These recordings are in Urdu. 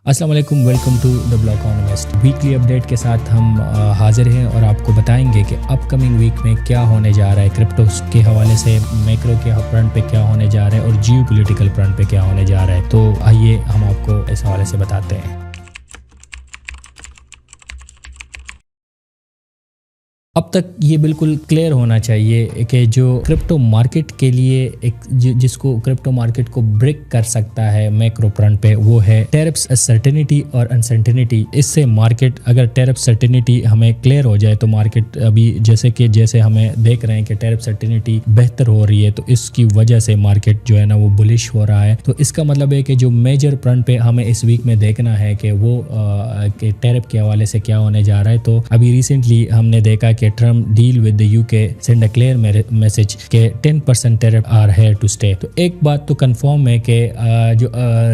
السلام علیکم، welcome to the Block Economist. Weekly update کے ساتھ ہم حاضر ہیں اور آپ کو بتائیں گے کہ اپ کمنگ ویک میں کیا ہونے جا رہا ہے، کرپٹوز کے حوالے سے میکرو کے فرنٹ پہ کیا ہونے جا رہا ہے اور جیو پولیٹیکل فرنٹ پہ کیا ہونے جا رہا ہے۔ تو آئیے ہم آپ کو اس حوالے سے بتاتے ہیں۔ اب تک یہ بالکل کلیئر ہونا چاہیے کہ جو کرپٹو مارکیٹ کے لیے جس کو کرپٹو مارکیٹ کو بریک کر سکتا ہے میکرو فرنٹ پہ، وہ ہے ٹیرپس سرٹینٹی اور انسرٹینٹی۔ اس سے مارکیٹ، اگر ٹیرپ سرٹینٹی ہمیں کلیئر ہو جائے تو مارکیٹ ابھی جیسے ہمیں دیکھ رہے ہیں کہ ٹیرپ سرٹینٹی بہتر ہو رہی ہے، تو اس کی وجہ سے مارکیٹ جو ہے نا وہ بلش ہو رہا ہے۔ تو اس کا مطلب ہے کہ جو میجر فرنٹ پہ ہمیں اس ویک میں دیکھنا ہے کہ وہ کہ ٹیرپ کے حوالے سے کیا ہونے جا رہا ہے۔ تو ابھی ریسنٹلی ہم نے دیکھا کہ Trump deal with the UK send a clear message کہ 10% tariff are here to stay۔ تو ایک بات تو کنفرم ہے کہ جو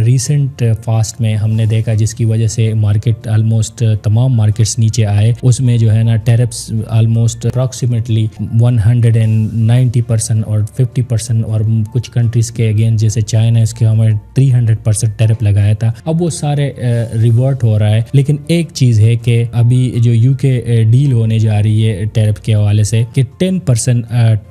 ریسنٹ فاسٹ میں ہم نے دیکھا جس کی وجہ سے مارکیٹ آلموسٹ تمام مارکیٹس نیچے آئے، اس میں جو ہے نا ٹیرپس آلموسٹ اپروکسیمیٹلی 190% اور 50% اور کچھ کنٹریز کے اگین جیسے چائنا، اس کے ہمیں 300% ٹیرپ لگایا تھا۔ اب وہ سارے ریورٹ ہو رہا ہے، لیکن ایک چیز ہے کہ ابھی جو UK ڈیل ہونے جا رہی ہے ٹیرپ کے حوالے سے کہ 10%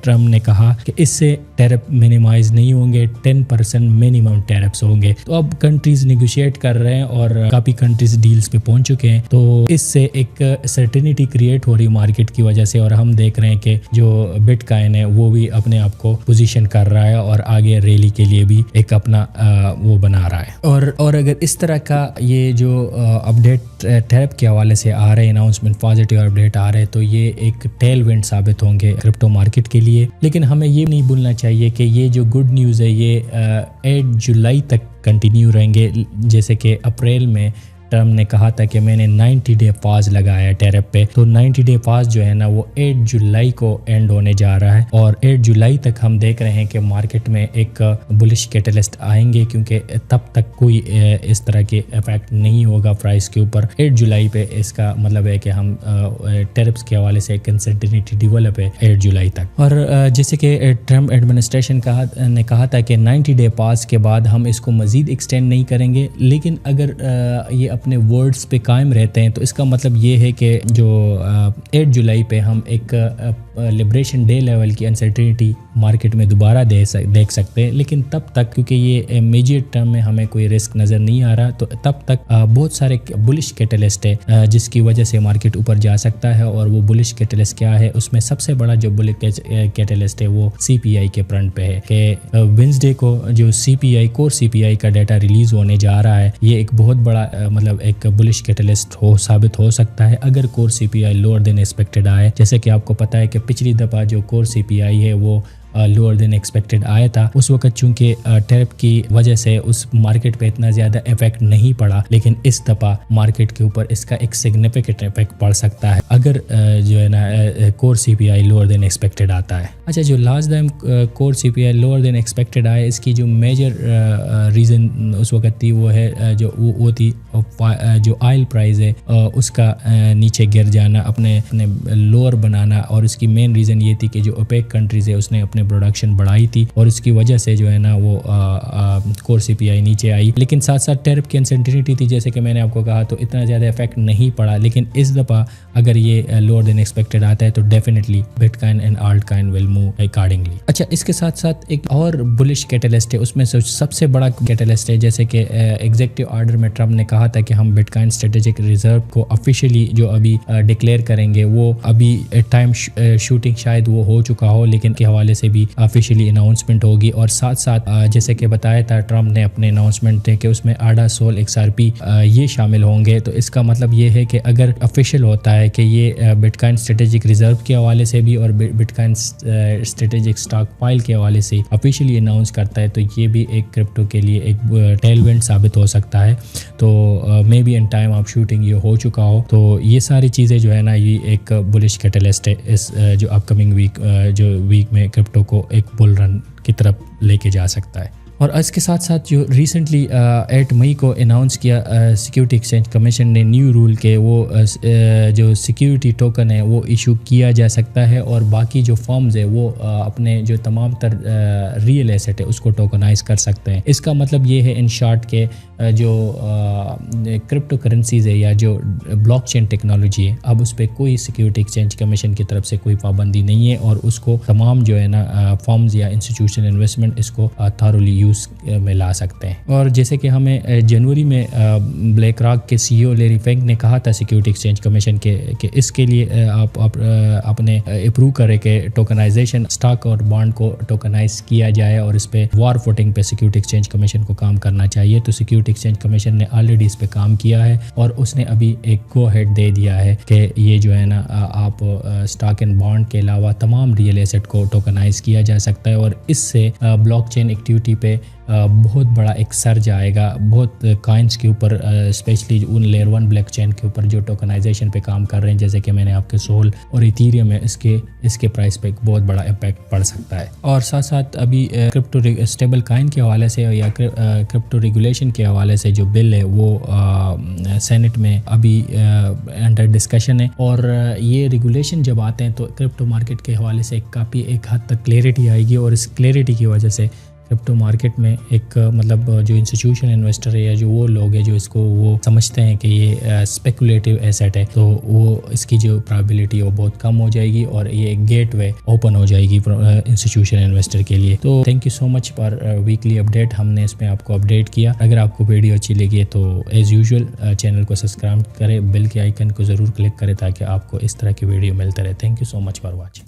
ٹرمپ نے کہا کہ اس سے ٹیرپ منیمائز نہیں ہوں گے، 10% منیمم ٹیرپس ہوں گے۔ تو اب کنٹریز نیگوشیٹ کر رہے ہیں اور کافی کنٹریز ڈیلز پہ پہنچ چکے ہیں، تو اس سے ایک سرٹینٹی کریٹ ہو رہی مارکیٹ کی وجہ سے، اور ہم دیکھ رہے ہیں کہ جو بٹ کائن ہے وہ بھی اپنے آپ کو پوزیشن کر رہا ہے اور آگے ریلی کے لیے بھی ایک اپنا وہ بنا رہا ہے۔ اور اگر اس طرح کا یہ جو اپڈیٹ ٹیرپ کے حوالے سے آ رہے اناؤنسمنٹ، پازیٹیو اپڈیٹ آ رہے، تو یہ ایک ٹیل وینڈ ثابت ہوں گے کرپٹو مارکیٹ کے لیے۔ لیکن ہمیں یہ نہیں بھولنا چاہیے کہ یہ جو گڈ نیوز ہے یہ 8 جولائی تک کنٹینیو رہیں گے۔ جیسے کہ اپریل میں ٹرمپ نے کہا تھا کہ میں نے 90 ڈے پاز لگایا ہے ٹیرپ پہ، تو 90 ڈے پاز جو ہے نا وہ 8 جولائی کو اینڈ ہونے جا رہا ہے، اور 8 جولائی تک ہم دیکھ رہے ہیں کہ مارکیٹ میں ایک بلش کیٹلسٹ آئیں گے، کیونکہ تب تک کوئی اس طرح کے افیکٹ نہیں ہوگا پرائس کے اوپر۔ 8 جولائی پہ اس کا مطلب ہے کہ ہم ٹیرپس کے حوالے سے کنسرٹینٹی ڈیولپ ہے 8 جولائی تک۔ اور جیسے کہ ٹرمپ ایڈمنسٹریشن نے کہا تھا کہ 90 ڈے پاز کے بعد ہم اس کو مزید ایکسٹینڈ نہیں کریں گے، لیکن اگر یہ اپنے ورڈز پہ قائم رہتے ہیں تو اس کا مطلب یہ ہے کہ جو 8 جولائی پہ ہم ایک لبریشن ڈے لیول کی انسرٹینٹی مارکیٹ میں دوبارہ دیکھ سکتے ہیں، لیکن تب تک کیونکہ یہ میجر ٹرم میں ہمیں کوئی رسک نظر نہیں آ رہا، تو تب تک بہت سارے بلش کیٹلسٹ ہے جس کی وجہ سے مارکیٹ اوپر جا سکتا ہے۔ اور وہ بلش کیٹلسٹ کیا ہے؟ اس میں سب سے بڑا جو بلش کیٹلسٹ ہے وہ CPI کے فرنٹ پہ ہے کہ وینسڈے کو جو CPI کور CPI کا ڈیٹا ریلیز ہونے جا رہا ہے، یہ ایک بہت بڑا مطلب ایک بلش کیٹلسٹ ثابت ہو سکتا ہے اگر کور CPI لوور دین ایکسپیکٹڈ آئے۔ جیسے کہ آپ کو پتہ ہے کہ پچھلی دفعہ جو کور CPI ہے وہ لوور دین ایکسپیکٹڈ آیا تھا، اس وقت چونکہ ٹیرپ کی وجہ سے اس مارکیٹ پہ اتنا زیادہ افیکٹ نہیں پڑا، لیکن اس دفعہ مارکیٹ کے اوپر اس کا ایک سگنیفیکنٹ افیکٹ پڑ سکتا ہے اگر جو ہے نا کور CPI لوور دین ایکسپیکٹڈ آتا ہے۔ اچھا، جو last time cover CPI lower than expected آئے، اس کی جو میجر ریزن اس وقت تھی وہ ہے وہ تھی جو آئل پرائز ہے اس کا نیچے گر جانا، اپنے لوور بنانا، اور اس کی مین ریزن یہ تھی کہ جو اوپیک کنٹریز ہے اس نے اپنے پروڈکشن بڑھائی تھی اور اس کی وجہ سے جو ہے نا وہ کور CPI نیچے آئی۔ لیکن ساتھ ساتھ ٹیرپ کی انسرٹینٹی تھی، جیسے کہ میں نے آپ کو کہا، تو اتنا زیادہ افیکٹ نہیں پڑا، لیکن اس دفعہ اگر یہ لوور دین ایکسپیکٹڈ آتا ہے تو ڈیفینیٹلی بٹ کائن اینڈ آلٹ کائن ول موو اکارڈنگلی۔ اچھا، اس کے ساتھ ساتھ ایک اور بلش کیٹلسٹ ہے، اس میں سب سے بڑا کیٹلسٹ ہے، جیسے کہ ایگزیکٹو آرڈر میں ٹرمپ نے کہا تھا کہ ہم بٹ کائن اسٹریٹجک ریزرو کو آفیشیلی جو ابھی ڈکلیئر کریں گے، وہ ابھی ٹائم شوٹنگ شاید وہ ہو چکا ہو، لیکن کے حوالے سے بھی آفیشیلی اناؤنسمنٹ ہوگی۔ اور ساتھ ساتھ جیسے کہ بتایا تھا ٹرمپ نے اپنے اناؤنسمنٹ کہ اس میں ADA سول XRP یہ شامل ہوں گے، تو اس کا مطلب یہ ہے کہ اگر آفیشیل ہوتا ہے کہ یہ بٹ کائن اسٹریٹجک ریزرو کے حوالے سے بھی اور بٹ کائن اسٹریٹجک اسٹاک پائل کے حوالے سے آفیشیلی اناؤنس کرتا ہے، تو یہ بھی ایک کرپٹو کے لیے ایک ٹیل وینڈ ثابت ہو سکتا ہے۔ تو maybe in time of shooting یہ ہو چکا ہو، تو یہ ساری چیزیں جو ہے نا یہ ایک بلش کیٹلسٹ ہے اس جو اپ کمنگ ویک میں کرپٹو کو ایک بل رن کی طرف لے کے جا سکتا ہے۔ اور اس کے ساتھ ساتھ جو ریسنٹلی 8 مئی کو اناؤنس کیا سیکیورٹی ایکسچینج کمیشن نے نیو رول کہ وہ جو سیکیورٹی ٹوکن ہے وہ ایشو کیا جا سکتا ہے، اور باقی جو فارمز ہے وہ اپنے جو تمام تر ریئل ایسٹ ہے اس کو ٹوکنائز کر سکتے ہیں۔ اس کا مطلب یہ ہے ان شارٹ کہ جو کرپٹو کرنسیز ہے یا جو بلاک چین ٹیکنالوجی ہے اب اس پہ کوئی سیکیورٹی ایکسچینج کمیشن کی طرف سے کوئی پابندی نہیں ہے، اور اس کو تمام جو ہے نا فارمز یا انسٹیٹیوشن انویسٹمنٹ اس کو تھارولی یوز میں لا سکتے ہیں۔ اور جیسے کہ ہمیں جنوری میں بلیک راک کے سی ای او لیری فینک نے کہا تھا سیکیورٹی ایکسچینج کمیشن کے کہ اس کے لیے آپ اپنے اپروو کرے کہ ٹوکنائزیشن اسٹاک اور بانڈ کو ٹوکنائز کیا جائے، اور اس پہ وار فوٹنگ پہ سیکیورٹی ایکسچینج کمیشن کو کام کرنا چاہیے۔ تو سیکیورٹی ایکسچینج کمیشن نے آلریڈی اس پہ کام کیا ہے، اور اس نے ابھی ایک گو ہیڈ دے دیا ہے کہ یہ جو ہے نا آپ اسٹاک اینڈ بانڈ کے علاوہ تمام ریئل ایسٹ کو ٹوکنائز کیا جا سکتا ہے، اور اس سے بلاک چین ایکٹیویٹی پہ بہت بڑا ایک سرج آئے گا۔ بہت کائنس کے اوپر اسپیشلی ان لیئر 1 بلیک چین کے اوپر جو ٹوکنائزیشن پہ کام کر رہے ہیں، جیسے کہ میں نے آپ کے سول اور ایتھیریم میں اس کے پرائس پہ ایک بہت بڑا امپیکٹ پڑ سکتا ہے۔ اور ساتھ ساتھ ابھی کرپٹو اسٹیبل کائن کے حوالے سے یا کرپٹو ریگولیشن کے حوالے سے جو بل ہے وہ سینٹ میں ابھی انڈر ڈسکشن ہے، اور یہ ریگولیشن جب آتے ہیں تو کرپٹو مارکیٹ کے حوالے سے کافی ایک حد تک کلیئرٹی آئے گی، اور اس کلیئرٹی کی وجہ سے کرپٹو مارکیٹ میں ایک مطلب جو انسٹیٹیوشن انویسٹر ہے یا جو وہ لوگ ہیں جو اس کو وہ سمجھتے ہیں کہ یہ اسپیکولیٹو ایسٹ ہے، تو وہ اس کی جو پرابیلٹی ہے وہ بہت کم ہو جائے گی، اور یہ ایک گیٹ وے اوپن ہو جائے گی انسٹیٹیوشن انویسٹر کے لیے۔ تو thank you so much for weekly update, ہم نے اس میں آپ کو اپڈیٹ کیا۔ اگر آپ کو ویڈیو اچھی لگی تو ایز یوزول چینل کو سبسکرائب کریں، بیل کے آئیکن کو ضرور کلک کریں تاکہ آپ کو اس طرح کی ویڈیو ملتے رہے۔ Thank you so much for watching.